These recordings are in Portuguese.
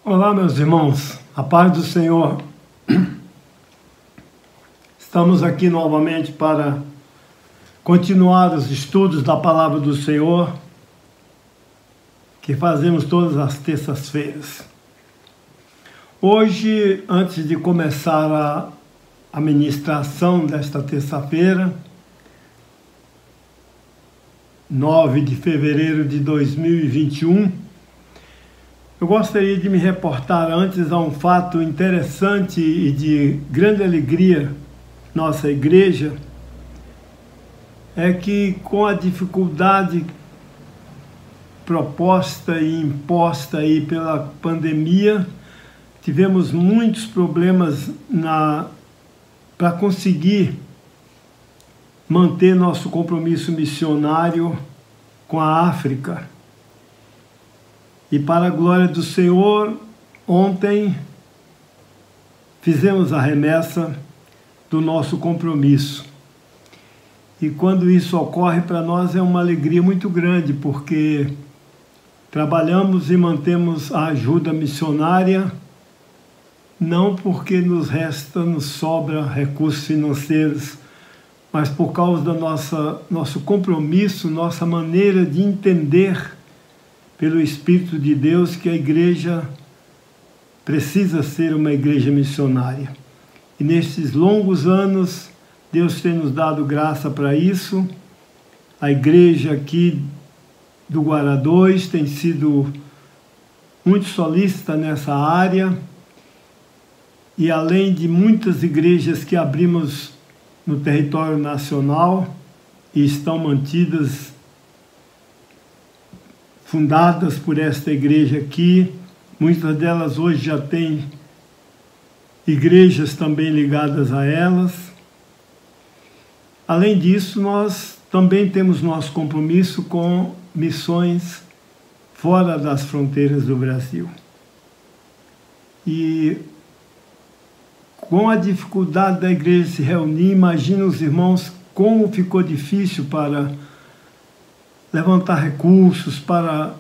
Olá, meus irmãos, a paz do Senhor. Estamos aqui novamente para continuar os estudos da Palavra do Senhor, que fazemos todas as terças-feiras. Hoje, antes de começar a ministração desta terça-feira, 9 de fevereiro de 2021, eu gostaria de me reportar antes a um fato interessante e de grande alegria nossa igreja, é que com a dificuldade proposta e imposta aí pela pandemia, tivemos muitos problemas para conseguir manter nosso compromisso missionário com a África. E para a glória do Senhor, ontem fizemos a remessa do nosso compromisso. E quando isso ocorre para nós é uma alegria muito grande, porque trabalhamos e mantemos a ajuda missionária, não porque nos sobra recursos financeiros, mas por causa do nosso compromisso, nossa maneira de entender pelo Espírito de Deus que a igreja precisa ser uma igreja missionária. E nestes longos anos, Deus tem nos dado graça para isso. A igreja aqui do Guará 2 tem sido muito solícita nessa área. E além de muitas igrejas que abrimos no território nacional e estão mantidas, fundadas por esta igreja aqui, muitas delas hoje já têm igrejas também ligadas a elas. Além disso, nós também temos nosso compromisso com missões fora das fronteiras do Brasil. E com a dificuldade da igreja se reunir, imagina os irmãos como ficou difícil para levantar recursos, para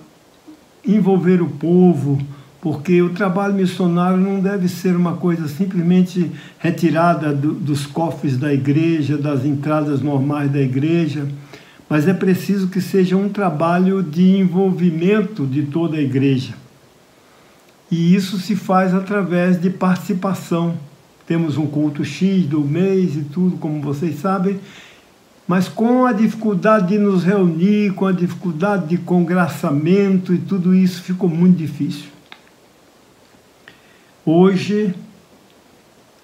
envolver o povo, porque o trabalho missionário não deve ser uma coisa simplesmente retirada dos cofres da igreja, das entradas normais da igreja, mas é preciso que seja um trabalho de envolvimento de toda a igreja. E isso se faz através de participação. Temos um culto X do mês e tudo, como vocês sabem, mas com a dificuldade de nos reunir, com a dificuldade de congraçamento e tudo isso ficou muito difícil.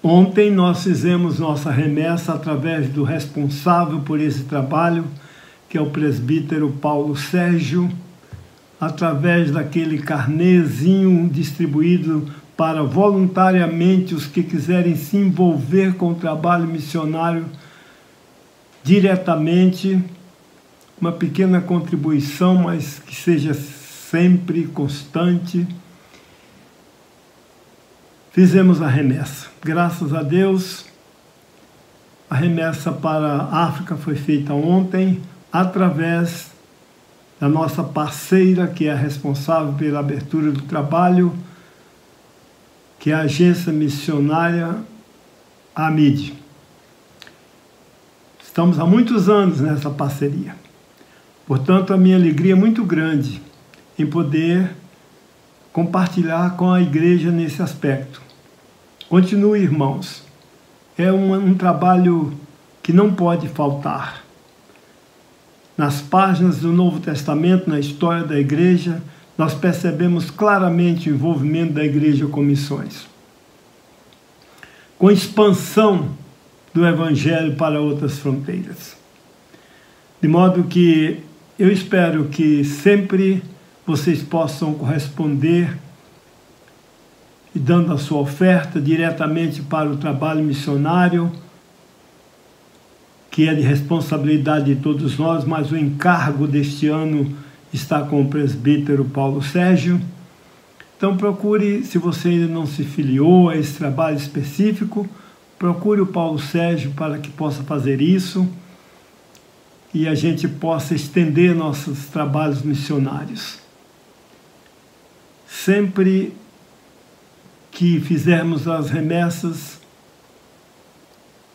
Ontem nós fizemos nossa remessa através do responsável por esse trabalho, que é o presbítero Paulo Sérgio, através daquele carnezinho distribuído para voluntariamente os que quiserem se envolver com o trabalho missionário diretamente, uma pequena contribuição, mas que seja sempre constante. Fizemos a remessa. Graças a Deus, a remessa para a África foi feita ontem, através da nossa parceira, que é a responsável pela abertura do trabalho, que é a Agência Missionária AMID. Estamos há muitos anos nessa parceria. Portanto, a minha alegria é muito grande em poder compartilhar com a igreja nesse aspecto. Continue, irmãos. É um trabalho que não pode faltar. Nas páginas do Novo Testamento, na história da igreja, nós percebemos claramente o envolvimento da igreja com missões. Com expansão do Evangelho para outras fronteiras. De modo que eu espero que sempre vocês possam corresponder e dando a sua oferta diretamente para o trabalho missionário, que é de responsabilidade de todos nós, mas o encargo deste ano está com o presbítero Paulo Sérgio. Então procure, se você ainda não se filiou a esse trabalho específico, procure o Paulo Sérgio para que possa fazer isso e a gente possa estender nossos trabalhos missionários. Sempre que fizermos as remessas,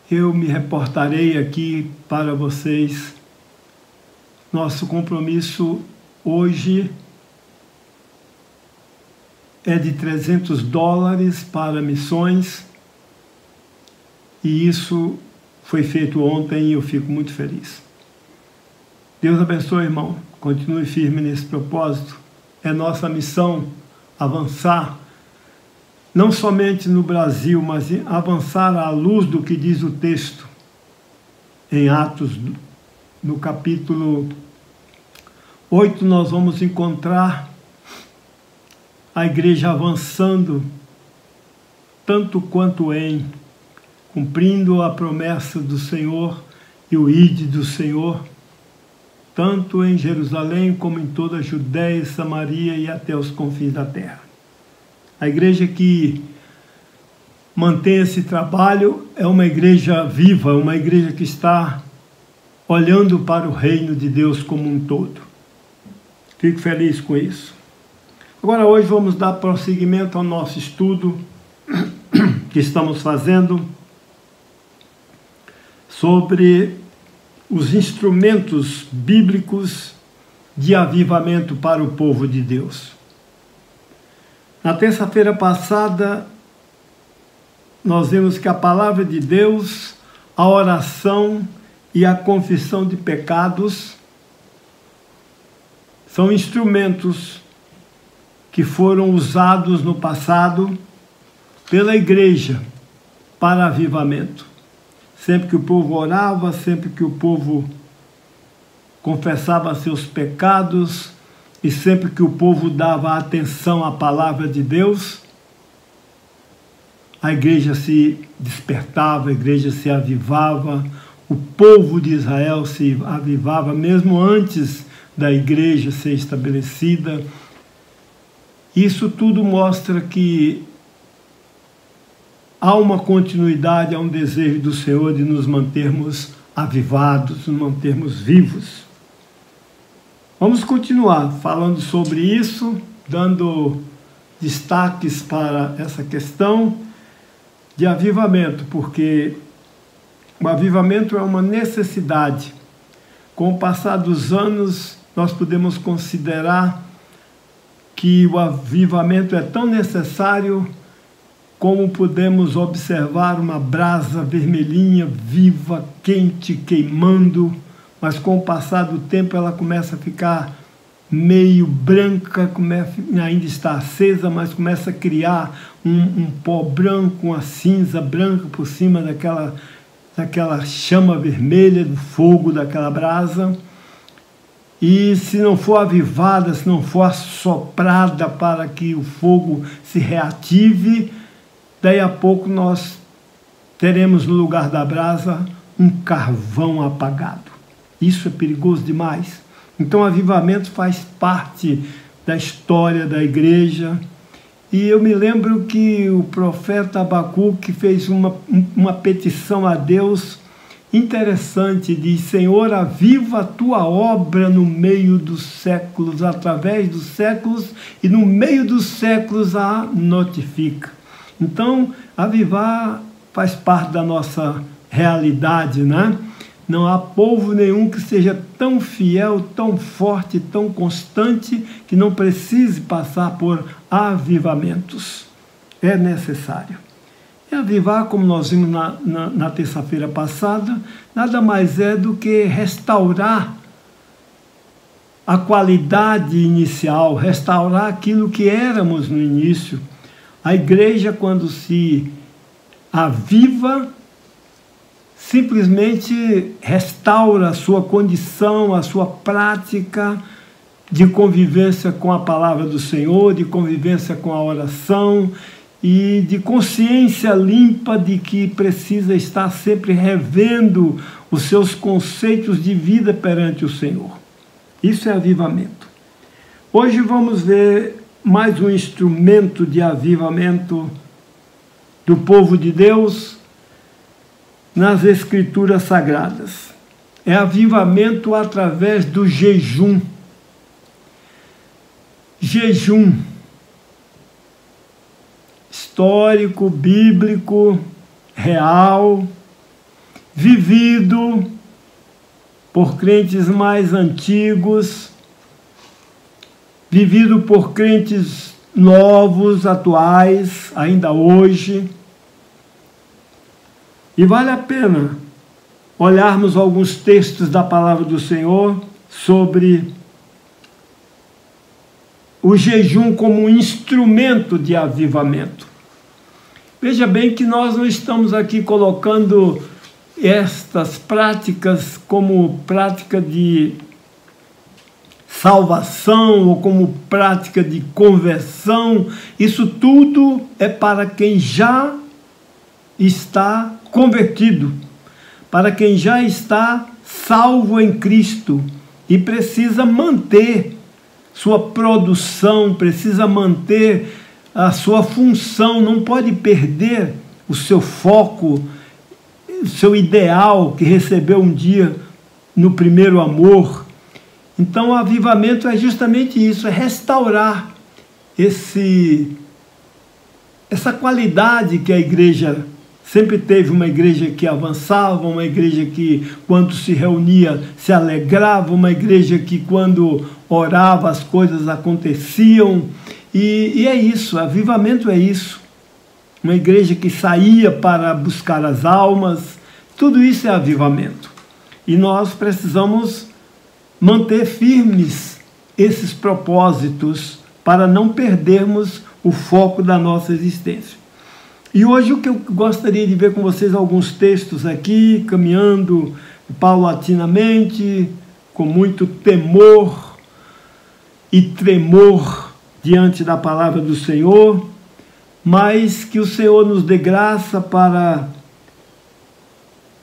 eu me reportarei aqui para vocês. Nosso compromisso hoje é de $300 para missões, e isso foi feito ontem e eu fico muito feliz. Deus abençoe, irmão. Continue firme nesse propósito. É nossa missão avançar, não somente no Brasil, mas avançar à luz do que diz o texto em Atos, no capítulo 8, nós vamos encontrar a igreja avançando tanto quanto em cumprindo a promessa do Senhor e o ide do Senhor, tanto em Jerusalém como em toda a Judéia e Samaria e até os confins da terra. A igreja que mantém esse trabalho é uma igreja viva, uma igreja que está olhando para o reino de Deus como um todo. Fico feliz com isso. Agora, hoje vamos dar prosseguimento ao nosso estudo que estamos fazendo sobre os instrumentos bíblicos de avivamento para o povo de Deus. Na terça-feira passada, nós vimos que a palavra de Deus, a oração e a confissão de pecados são instrumentos que foram usados no passado pela igreja para avivamento. Sempre que o povo orava, sempre que o povo confessava seus pecados, e sempre que o povo dava atenção à palavra de Deus, a igreja se despertava, a igreja se avivava, o povo de Israel se avivava, mesmo antes da igreja ser estabelecida. Isso tudo mostra que há uma continuidade, há um desejo do Senhor de nos mantermos avivados, nos mantermos vivos. Vamos continuar falando sobre isso, dando destaques para essa questão de avivamento, porque o avivamento é uma necessidade. Com o passar dos anos, nós podemos considerar que o avivamento é tão necessário como podemos observar uma brasa vermelhinha, viva, quente, queimando, mas com o passar do tempo ela começa a ficar meio branca, ainda está acesa, mas começa a criar um pó branco, uma cinza branca por cima daquela chama vermelha do fogo daquela brasa. E se não for avivada, se não for assoprada para que o fogo se reative, daí a pouco nós teremos no lugar da brasa um carvão apagado. Isso é perigoso demais. Então o avivamento faz parte da história da igreja. E eu me lembro que o profeta Abacuque fez uma petição a Deus interessante, diz: Senhor, aviva a tua obra no meio dos séculos, através dos séculos, e no meio dos séculos a notifica. Então, avivar faz parte da nossa realidade, né? Não há povo nenhum que seja tão fiel, tão forte, tão constante, que não precise passar por avivamentos. É necessário. E avivar, como nós vimos na terça-feira passada, nada mais é do que restaurar a qualidade inicial, restaurar aquilo que éramos no início. A igreja, quando se aviva, simplesmente restaura a sua condição, a sua prática de convivência com a palavra do Senhor, de convivência com a oração e de consciência limpa de que precisa estar sempre revendo os seus conceitos de vida perante o Senhor. Isso é avivamento. Hoje vamos ver mais um instrumento de avivamento do povo de Deus nas Escrituras Sagradas. É avivamento através do jejum. Jejum. histórico, bíblico, real, vivido por crentes mais antigos, vivido por crentes novos, atuais, ainda hoje. E vale a pena olharmos alguns textos da palavra do Senhor sobre o jejum como um instrumento de avivamento. Veja bem que nós não estamos aqui colocando estas práticas como prática de salvação ou como prática de conversão. Isso tudo é para quem já está convertido, para quem já está salvo em Cristo e precisa manter sua produção, precisa manter a sua função, não pode perder o seu foco, o seu ideal que recebeu um dia no primeiro amor. Então o avivamento é justamente isso, é restaurar essa qualidade que a igreja sempre teve, uma igreja que avançava, uma igreja que quando se reunia se alegrava, uma igreja que quando orava as coisas aconteciam. E é isso, avivamento é isso. Uma igreja que saía para buscar as almas, tudo isso é avivamento. E nós precisamos manter firmes esses propósitos para não perdermos o foco da nossa existência. E hoje o que eu gostaria de ver com vocês, alguns textos aqui, caminhando paulatinamente, com muito temor e tremor diante da palavra do Senhor, mas que o Senhor nos dê graça para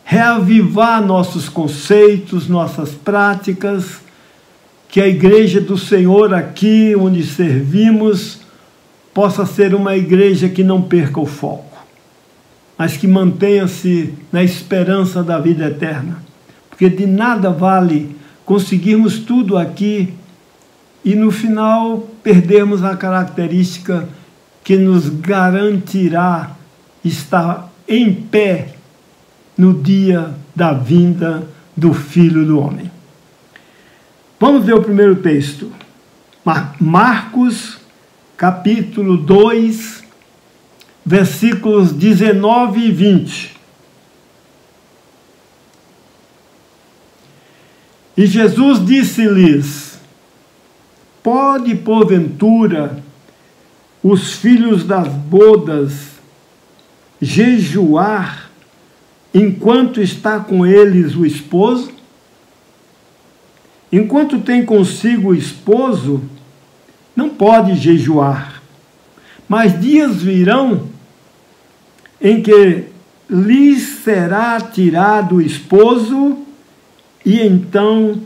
reavivar nossos conceitos, nossas práticas, que a igreja do Senhor aqui, onde servimos, possa ser uma igreja que não perca o foco, mas que mantenha-se na esperança da vida eterna. Porque de nada vale conseguirmos tudo aqui e no final perdermos a característica que nos garantirá estar em pé no dia da vinda do Filho do Homem. Vamos ver o primeiro texto. Marcos, capítulo 2, versículos 19 e 20. E Jesus disse-lhes: pode, porventura, os filhos das bodas jejuar enquanto está com eles o esposo? Enquanto tem consigo o esposo, não pode jejuar. Mas dias virão em que lhes será tirado o esposo, e então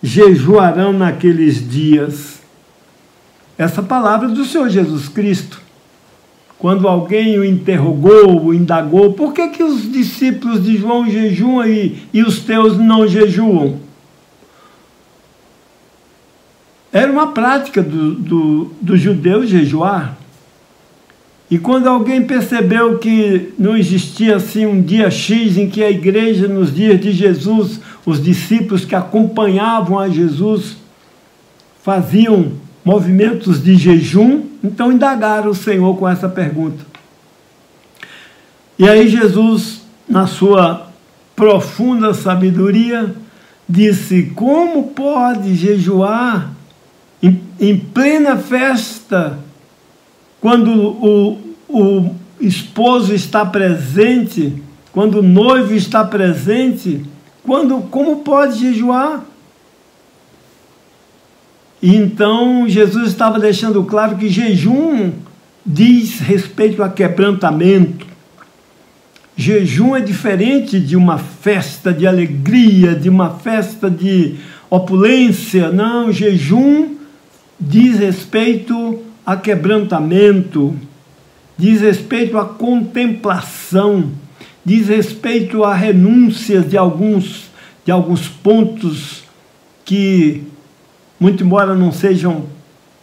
jejuarão naqueles dias. Essa palavra do Senhor Jesus Cristo. Quando alguém o interrogou, o indagou, por que os discípulos de João jejuam e os teus não jejuam? Era uma prática do judeu jejuar. E quando alguém percebeu que não existia assim um dia X em que a igreja, nos dias de Jesus, os discípulos que acompanhavam a Jesus faziam movimentos de jejum, então indagaram o Senhor com essa pergunta. E aí Jesus, na sua profunda sabedoria, disse: como pode jejuar em plena festa, quando o esposo está presente, quando o noivo está presente? Como pode jejuar? E então Jesus estava deixando claro que jejum diz respeito a quebrantamento. Jejum é diferente de uma festa de alegria, de uma festa de opulência. Não, jejum diz respeito a quebrantamento, diz respeito à contemplação, diz respeito à renúncia de alguns pontos que, muito embora não sejam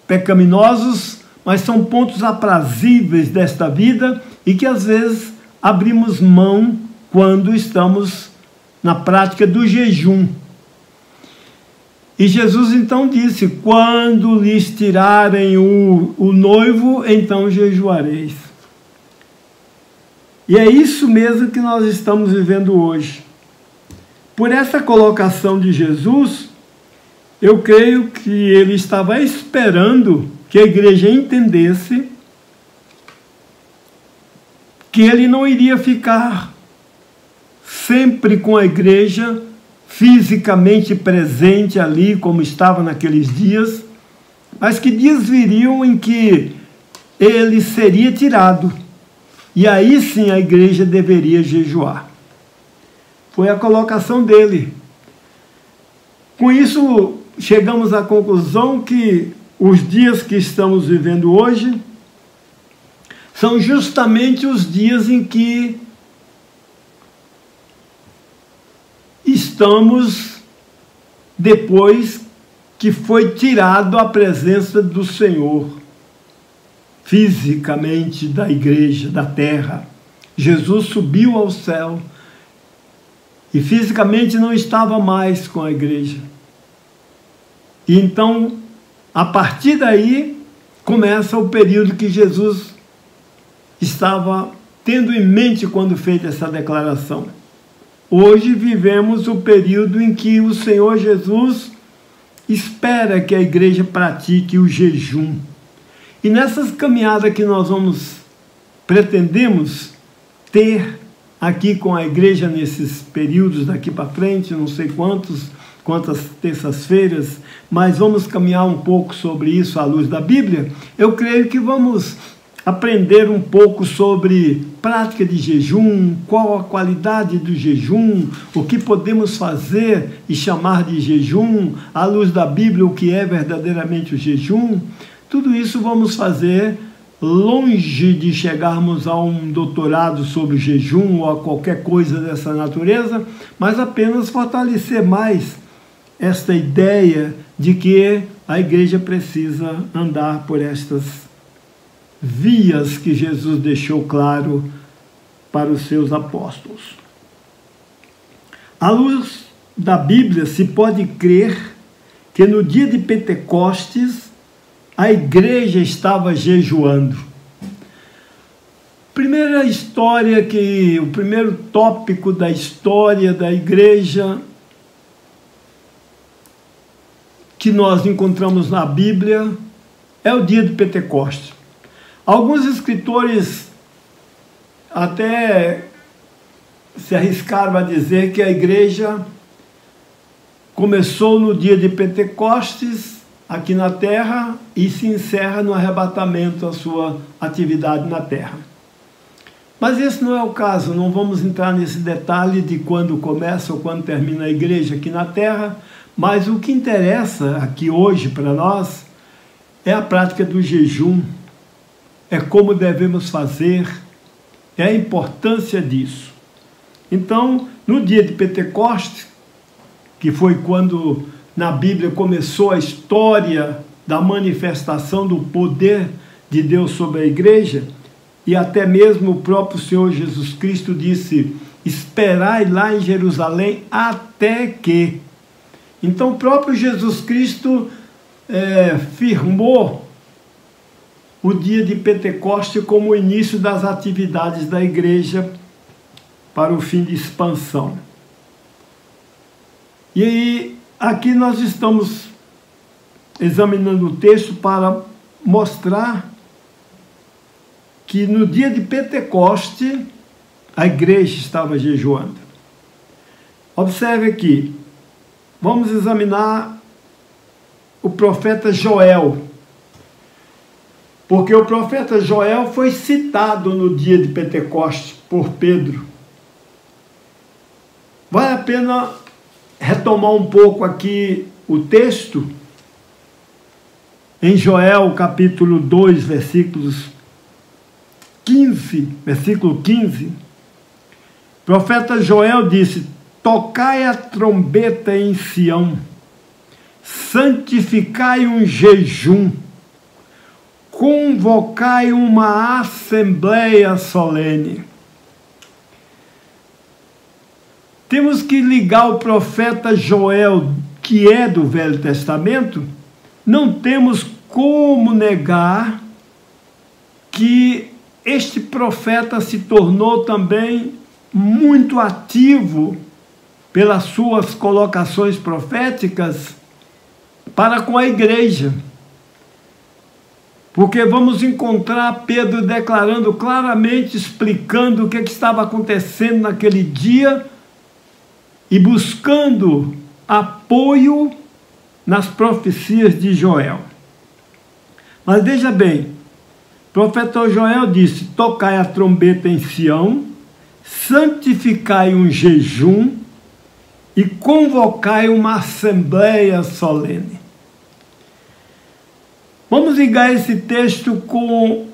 pecaminosos, mas são pontos aprazíveis desta vida e que às vezes abrimos mão quando estamos na prática do jejum. E Jesus então disse: quando lhes tirarem o noivo, então jejuareis. E é isso mesmo que nós estamos vivendo hoje. Por essa colocação de Jesus, eu creio que ele estava esperando que a igreja entendesse que ele não iria ficar sempre com a igreja fisicamente presente ali, como estava naqueles dias, mas que dias viriam em que ele seria tirado, e aí sim a igreja deveria jejuar. Foi a colocação dele. Com isso, chegamos à conclusão que os dias que estamos vivendo hoje são justamente os dias em que estamos depois que foi tirado a presença do Senhor fisicamente da igreja, da terra. Jesus subiu ao céu e fisicamente não estava mais com a igreja. E então, a partir daí, começa o período que Jesus estava tendo em mente quando fez essa declaração. Hoje vivemos o período em que o Senhor Jesus espera que a igreja pratique o jejum. E nessas caminhadas que nós pretendemos ter aqui com a igreja nesses períodos daqui para frente, não sei quantas terças-feiras, mas vamos caminhar um pouco sobre isso à luz da Bíblia. Eu creio que vamos aprender um pouco sobre prática de jejum, qual a qualidade do jejum, o que podemos fazer e chamar de jejum, à luz da Bíblia, o que é verdadeiramente o jejum. Tudo isso vamos fazer longe de chegarmos a um doutorado sobre jejum ou a qualquer coisa dessa natureza, mas apenas fortalecer mais esta ideia de que a igreja precisa andar por estas vias que Jesus deixou claro para os seus apóstolos. À luz da Bíblia, se pode crer que no dia de Pentecostes a igreja estava jejuando. Primeira história o primeiro tópico da história da igreja que nós encontramos na Bíblia é o dia de Pentecostes. Alguns escritores até se arriscaram a dizer que a igreja começou no dia de Pentecostes aqui na terra e se encerra no arrebatamento a sua atividade na terra. Mas esse não é o caso, não vamos entrar nesse detalhe de quando começa ou quando termina a igreja aqui na terra, mas o que interessa aqui hoje para nós é a prática do jejum, é como devemos fazer, é a importância disso. Então, no dia de Pentecostes, que foi quando na Bíblia começou a história da manifestação do poder de Deus sobre a igreja, e até mesmo o próprio Senhor Jesus Cristo disse: esperai lá em Jerusalém até que. Então o próprio Jesus Cristo firmou o dia de Pentecostes como o início das atividades da igreja para o fim de expansão. E aí, aqui nós estamos examinando o texto para mostrar que no dia de Pentecoste a igreja estava jejuando. Observe aqui, vamos examinar o profeta Joel, porque o profeta Joel foi citado no dia de Pentecoste por Pedro. Vale a pena retomar um pouco aqui o texto, em Joel capítulo 2, versículo 15, o profeta Joel disse: tocai a trombeta em Sião, santificai um jejum, convocai uma assembleia solene. Temos que ligar o profeta Joel, que é do Velho Testamento. Não temos como negar que este profeta se tornou também muito ativo pelas suas colocações proféticas para com a igreja. Porque vamos encontrar Pedro declarando claramente, explicando o que estava acontecendo naquele dia e buscando apoio nas profecias de Joel. Mas veja bem, o profeta Joel disse: tocai a trombeta em Sião, santificai um jejum e convocai uma assembleia solene. Vamos ligar esse texto com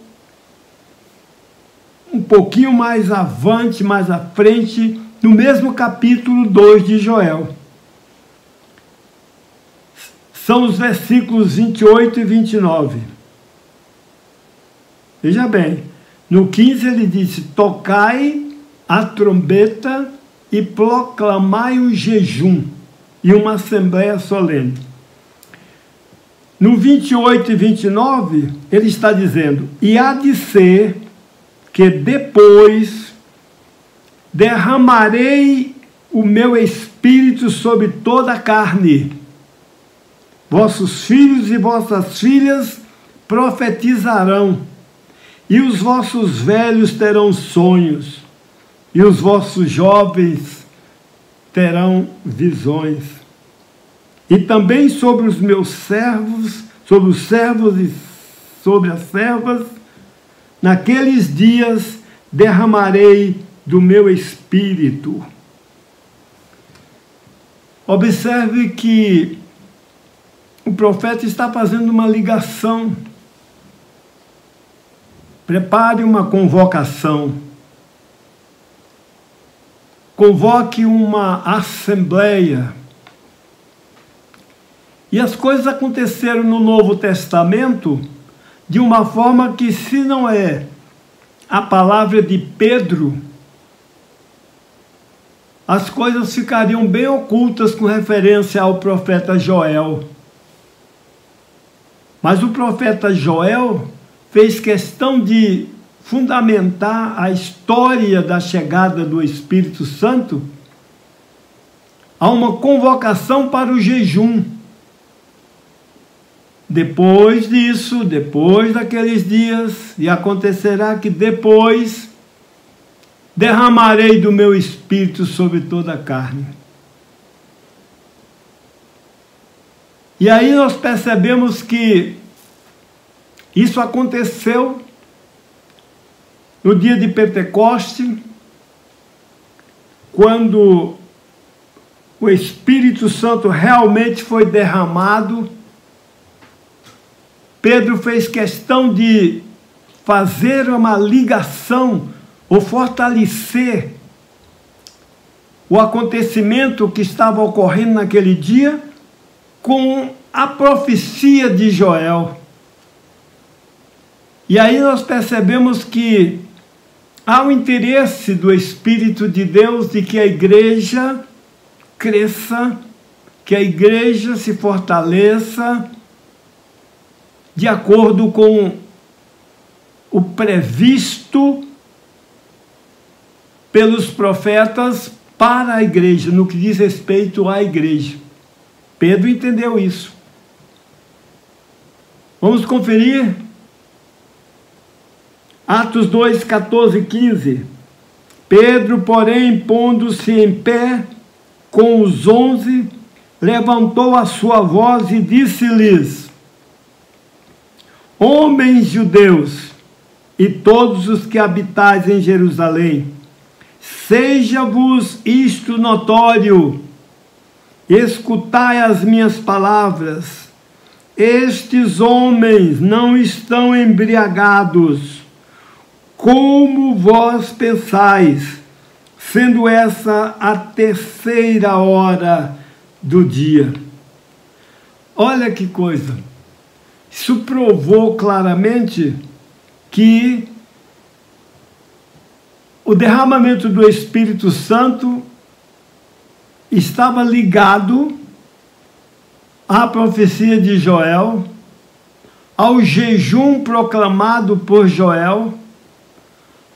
um pouquinho mais avante, mais à frente, no mesmo capítulo 2 de Joel. São os versículos 28 e 29. Veja bem, no 15 ele disse: tocai a trombeta e proclamai um jejum e uma assembleia solene. No 28 e 29, ele está dizendo: e há de ser que depois derramarei o meu espírito sobre toda a carne. Vossos filhos e vossas filhas profetizarão, e os vossos velhos terão sonhos, e os vossos jovens terão visões. E também sobre os meus servos, sobre os servos e sobre as servas, naqueles dias derramarei do meu espírito. Observe que o profeta está fazendo uma ligação. Prepare uma convocação. Convoque uma assembleia. E as coisas aconteceram no Novo Testamento de uma forma que, se não é a palavra de Pedro, as coisas ficariam bem ocultas com referência ao profeta Joel. Mas o profeta Joel fez questão de fundamentar a história da chegada do Espírito Santo a uma convocação para o jejum. Depois disso, depois daqueles dias, e acontecerá que depois derramarei do meu espírito sobre toda a carne. E aí nós percebemos que isso aconteceu no dia de Pentecoste, quando o Espírito Santo realmente foi derramado. Pedro fez questão de fazer uma ligação ou fortalecer o acontecimento que estava ocorrendo naquele dia com a profecia de Joel. E aí nós percebemos que há o interesse do Espírito de Deus de que a igreja cresça, que a igreja se fortaleça de acordo com o previsto pelos profetas para a igreja, no que diz respeito à igreja. Pedro entendeu isso. Vamos conferir Atos 2, 14 e 15. Pedro, porém, pondo-se em pé com os 11, levantou a sua voz e disse-lhes: homens judeus e todos os que habitais em Jerusalém, seja-vos isto notório, escutai as minhas palavras. Estes homens não estão embriagados, como vós pensais, sendo essa a terceira hora do dia. Olha que coisa! Isso provou claramente que o derramamento do Espírito Santo estava ligado à profecia de Joel, ao jejum proclamado por Joel,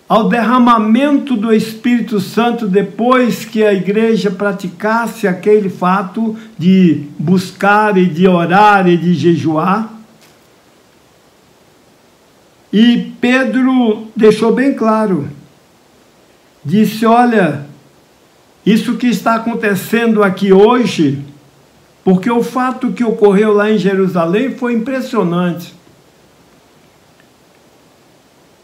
ao derramamento do Espírito Santo depois que a igreja praticasse aquele fato de buscar e de orar e de jejuar. E Pedro deixou bem claro, disse: olha, isso que está acontecendo aqui hoje, porque o fato que ocorreu lá em Jerusalém foi impressionante.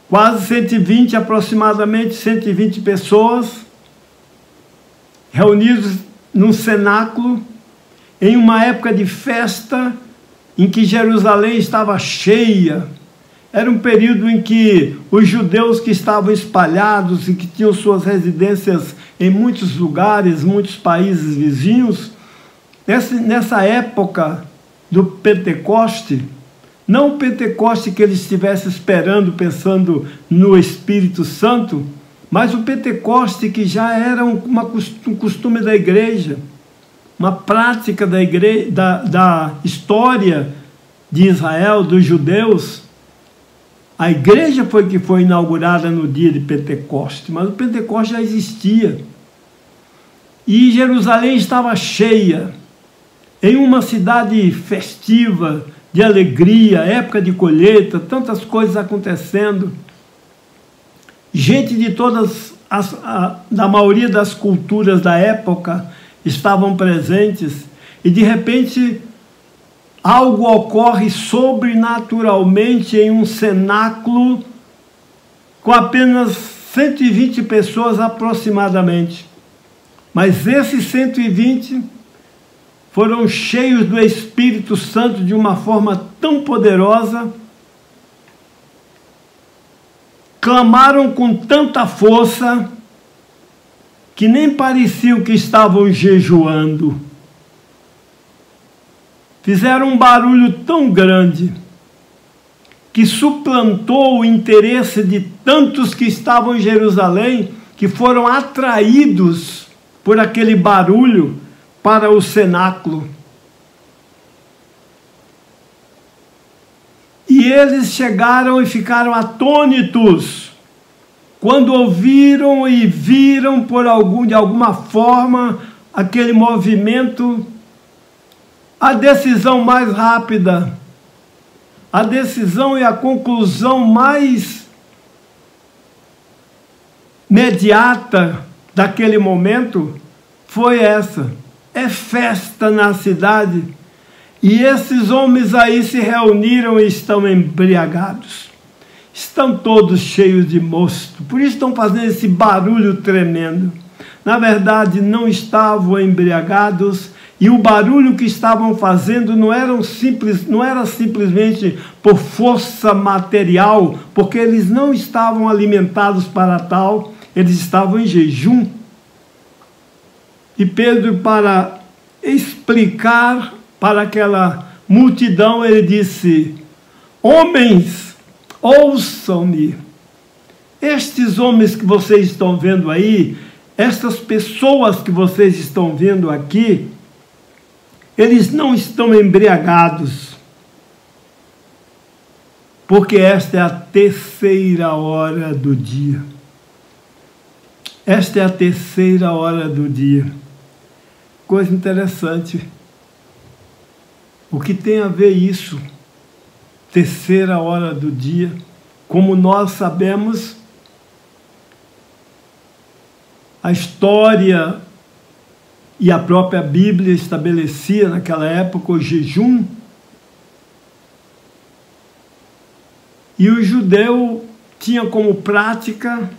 Quase 120, aproximadamente 120 pessoas reunidos num cenáculo, em uma época de festa, em que Jerusalém estava cheia. Era um período em que os judeus que estavam espalhados e que tinham suas residências em muitos lugares, muitos países vizinhos, nessa época do Pentecoste, não o Pentecoste que eles estivessem esperando, pensando no Espírito Santo, mas o Pentecoste que já era um costume da igreja, uma prática da igreja, da história de Israel, dos judeus. A igreja foi que foi inaugurada no dia de Pentecoste, mas o Pentecoste já existia. E Jerusalém estava cheia, em uma cidade festiva, de alegria, época de colheita, tantas coisas acontecendo. Gente de da maioria das culturas da época estavam presentes, e de repente algo ocorre sobrenaturalmente em um cenáculo com apenas 120 pessoas aproximadamente. Mas esses 120 foram cheios do Espírito Santo de uma forma tão poderosa, clamaram com tanta força, que nem pareciam que estavam jejuando. Fizeram um barulho tão grande, que suplantou o interesse de tantos que estavam em Jerusalém, que foram atraídos por aquele barulho para o cenáculo. E eles chegaram e ficaram atônitos quando ouviram e viram de alguma forma aquele movimento, a decisão mais rápida, a decisão e a conclusão mais imediata daquele momento foi essa: é festa na cidade, e esses homens aí se reuniram e estão embriagados. Estão todos cheios de mosto, por isso estão fazendo esse barulho tremendo. Na verdade, não estavam embriagados, e o barulho que estavam fazendo não era simplesmente por força material, porque eles não estavam alimentados para tal, eles estavam em jejum. E Pedro, para explicar para aquela multidão, ele disse: homens, ouçam-me. Estes homens que vocês estão vendo aí, estas pessoas que vocês estão vendo aqui, eles não estão embriagados, porque esta é a terceira hora do dia. Esta é a terceira hora do dia. Coisa interessante. O que tem a ver isso? Terceira hora do dia. Como nós sabemos, a história e a própria Bíblia estabelecia naquela época o jejum. E o judeu tinha como prática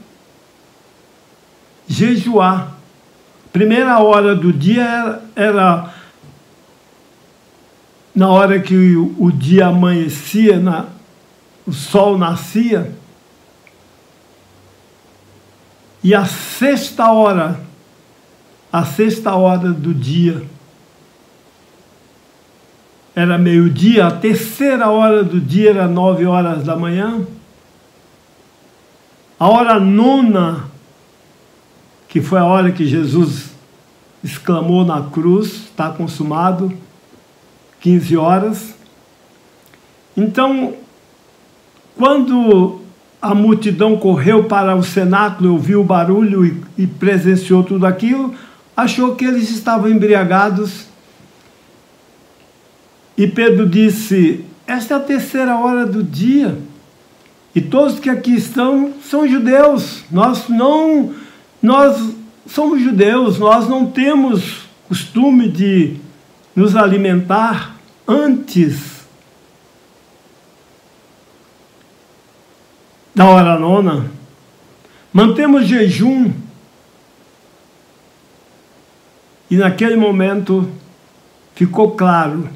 jejuar. Primeira hora do dia era na hora que o dia amanhecia, o sol nascia. E a sexta hora do dia era meio-dia, a terceira hora do dia era 9 horas da manhã. A hora nona, que foi a hora que Jesus exclamou na cruz, está consumado, 15 horas. Então, quando a multidão correu para o cenáculo, ouviu o barulho e presenciou tudo aquilo, achou que eles estavam embriagados. E Pedro disse: esta é a terceira hora do dia, e todos que aqui estão são judeus. Nós somos judeus, nós não temos costume de nos alimentar antes da hora nona. Mantemos jejum. E naquele momento ficou claro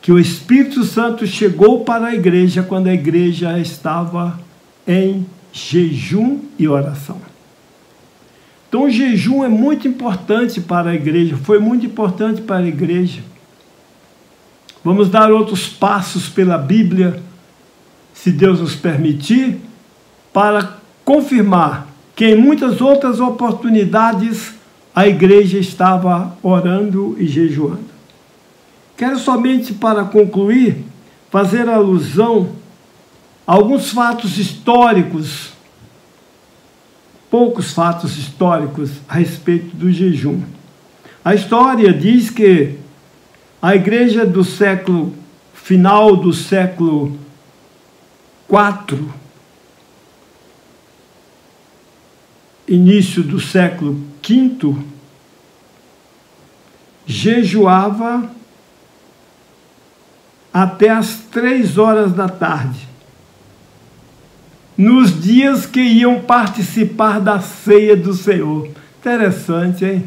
que o Espírito Santo chegou para a igreja quando a igreja estava em jejum e oração. Então o jejum é muito importante para a igreja, foi muito importante para a igreja. Vamos dar outros passos pela Bíblia, se Deus nos permitir, para confirmar que em muitas outras oportunidades a igreja estava orando e jejuando. Quero somente, para concluir, fazer alusão a alguns fatos históricos, poucos fatos históricos a respeito do jejum. A história diz que a igreja do final do século IV, início do século V, jejuava até as 3 horas da tarde, nos dias que iam participar da ceia do Senhor. Interessante, hein?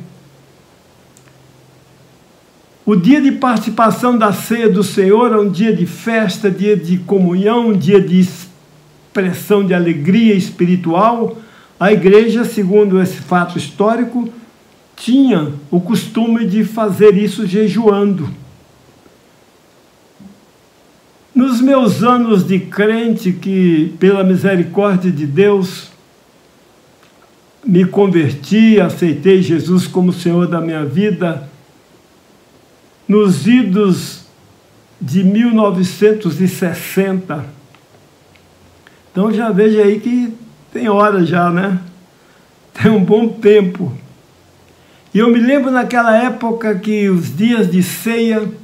O dia de participação da ceia do Senhor é um dia de festa, dia de comunhão, um dia de expressão de alegria espiritual. A igreja, segundo esse fato histórico, tinha o costume de fazer isso jejuando. Nos meus anos de crente, que pela misericórdia de Deus me converti, aceitei Jesus como Senhor da minha vida, nos idos de 1960. Então já veja aí que tem hora já, né? Tem um bom tempo. E eu me lembro naquela época que os dias de ceia,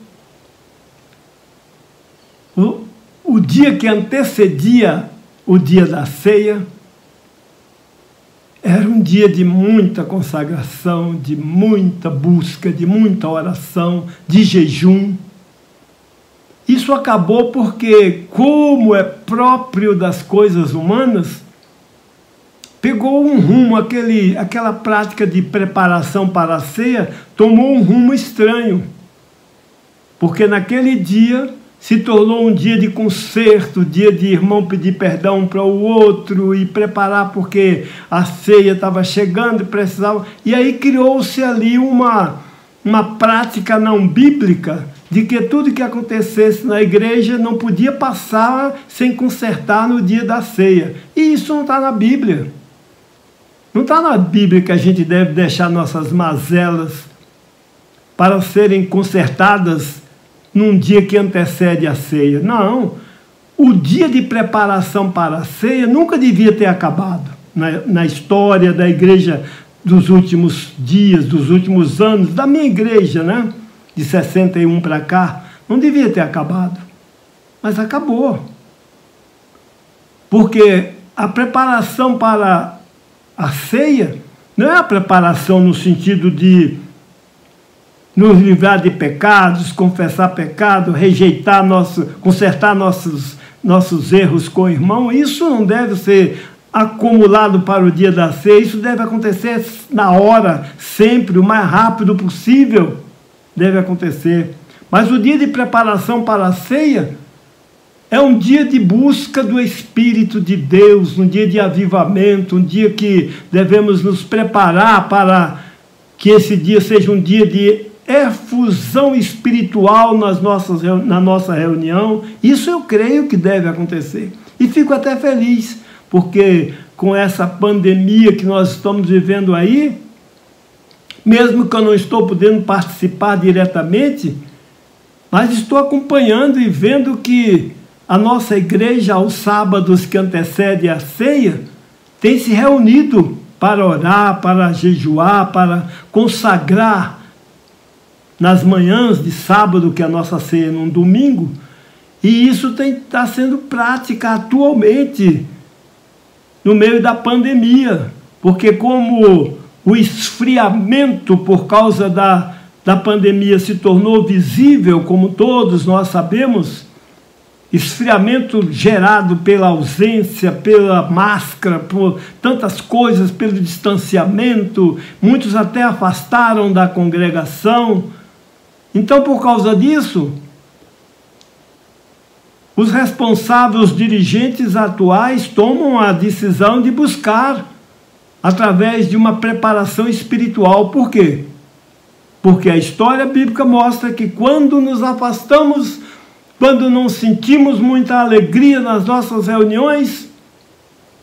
o dia que antecedia o dia da ceia, era um dia de muita consagração, de muita busca, de muita oração, de jejum. Isso acabou porque, como é próprio das coisas humanas, pegou um rumo, aquela prática de preparação para a ceia tomou um rumo estranho. Porque naquele dia se tornou um dia de conserto, dia de irmão pedir perdão um para o outro e preparar porque a ceia estava chegando e precisava. E aí criou-se ali uma prática não bíblica de que tudo que acontecesse na igreja não podia passar sem consertar no dia da ceia. E isso não está na Bíblia. Não está na Bíblia que a gente deve deixar nossas mazelas para serem consertadas num dia que antecede a ceia. Não. O dia de preparação para a ceia nunca devia ter acabado na história da igreja dos últimos dias, dos últimos anos, da minha igreja, né? De 61 para cá. Não devia ter acabado. Mas acabou. Porque a preparação para a ceia não é a preparação no sentido de nos livrar de pecados, confessar pecado, rejeitar consertar nossos erros com o irmão. Isso não deve ser acumulado para o dia da ceia. Isso deve acontecer na hora, sempre, o mais rápido possível deve acontecer. Mas o dia de preparação para a ceia é um dia de busca do Espírito de Deus, um dia de avivamento, um dia que devemos nos preparar para que esse dia seja um dia de efusão espiritual na nossa reunião. Isso eu creio que deve acontecer. E fico até feliz, porque com essa pandemia que nós estamos vivendo aí, mesmo que eu não estou podendo participar diretamente, mas estou acompanhando e vendo que a nossa igreja, aos sábados que antecedem a ceia, tem se reunido para orar, para jejuar, para consagrar nas manhãs de sábado, que é a nossa ceia num domingo, e isso está sendo prática atualmente no meio da pandemia, porque como o esfriamento por causa da pandemia se tornou visível, como todos nós sabemos, esfriamento gerado pela ausência, pela máscara, por tantas coisas, pelo distanciamento, muitos até afastaram da congregação. Então, por causa disso, os responsáveis, os dirigentes atuais tomam a decisão de buscar através de uma preparação espiritual. Por quê? Porque a história bíblica mostra que quando nos afastamos, quando não sentimos muita alegria nas nossas reuniões,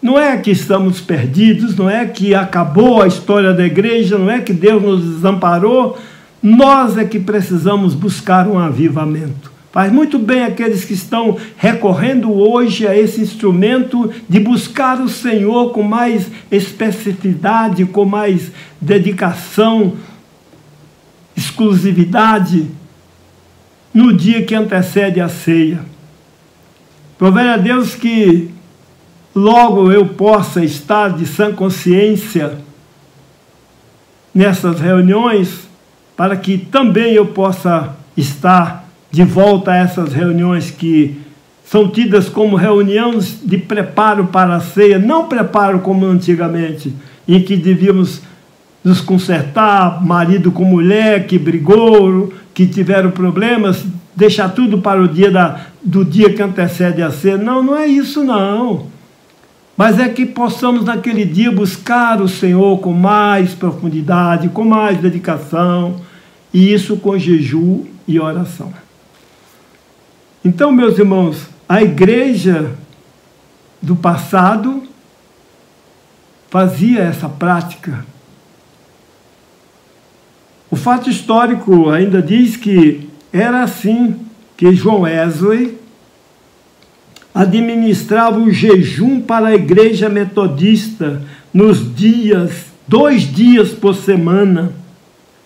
não é que estamos perdidos, não é que acabou a história da igreja, não é que Deus nos desamparou, nós é que precisamos buscar um avivamento. Faz muito bem aqueles que estão recorrendo hoje a esse instrumento de buscar o Senhor com mais especificidade, com mais dedicação, exclusividade, no dia que antecede a ceia. Provei a Deus que logo eu possa estar de sã consciência nessas reuniões, para que também eu possa estar de volta a essas reuniões que são tidas como reuniões de preparo para a ceia, não preparo como antigamente, em que devíamos nos consertar, marido com mulher que brigou, que tiveram problemas, deixar tudo para o dia do dia que antecede a ceia. Não, não é isso não. Mas é que possamos naquele dia buscar o Senhor com mais profundidade, com mais dedicação, e isso com jejum e oração. Então, meus irmãos, a igreja do passado fazia essa prática. O fato histórico ainda diz que era assim que John Wesley administrava o jejum para a igreja metodista nos dias, 2 dias por semana,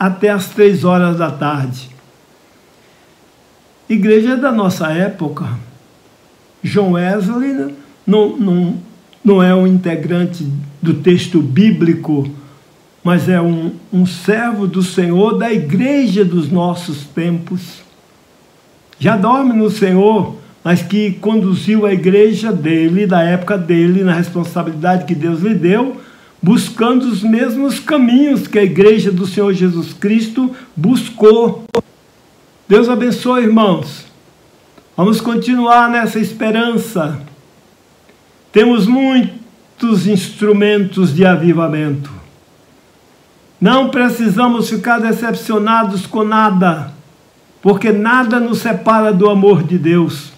até as 3 horas da tarde. Igreja da nossa época. John Wesley não é um integrante do texto bíblico, mas é um servo do Senhor, da igreja dos nossos tempos. Já dorme no Senhor, mas que conduziu a igreja dele, da época dele, na responsabilidade que Deus lhe deu, buscando os mesmos caminhos que a igreja do Senhor Jesus Cristo buscou. Deus abençoe, irmãos. Vamos continuar nessa esperança. Temos muitos instrumentos de avivamento. Não precisamos ficar decepcionados com nada, porque nada nos separa do amor de Deus.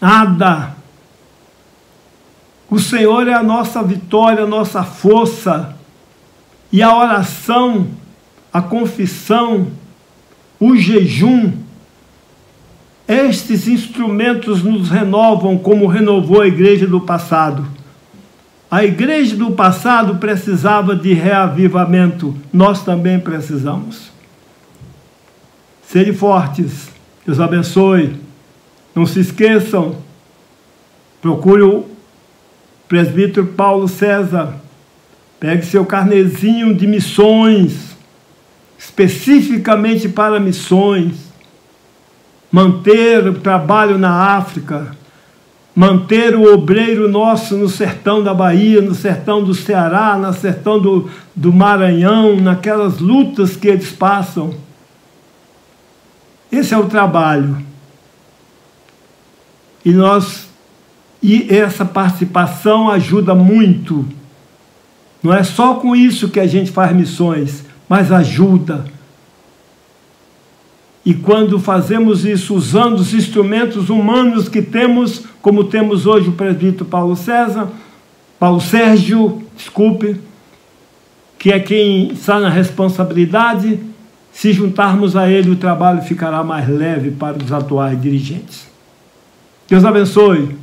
Nada. O Senhor é a nossa vitória, a nossa força. E a oração, a confissão, o jejum, estes instrumentos nos renovam como renovou a igreja do passado. A igreja do passado precisava de reavivamento, nós também precisamos. Sede fortes, Deus abençoe. Não se esqueçam, procure o presbítero Paulo César, pegue seu carnezinho de missões, especificamente para missões, manter o trabalho na África, manter o obreiro nosso no sertão da Bahia, no sertão do Ceará, no sertão do Maranhão, naquelas lutas que eles passam. Esse é o trabalho. E essa participação ajuda muito. Não é só com isso que a gente faz missões, mas ajuda. E quando fazemos isso usando os instrumentos humanos que temos, como temos hoje o presbítero Paulo Sérgio, que é quem está na responsabilidade, se juntarmos a ele, o trabalho ficará mais leve para os atuais dirigentes. Deus abençoe.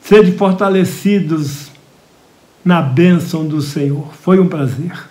Sede fortalecidos na bênção do Senhor. Foi um prazer.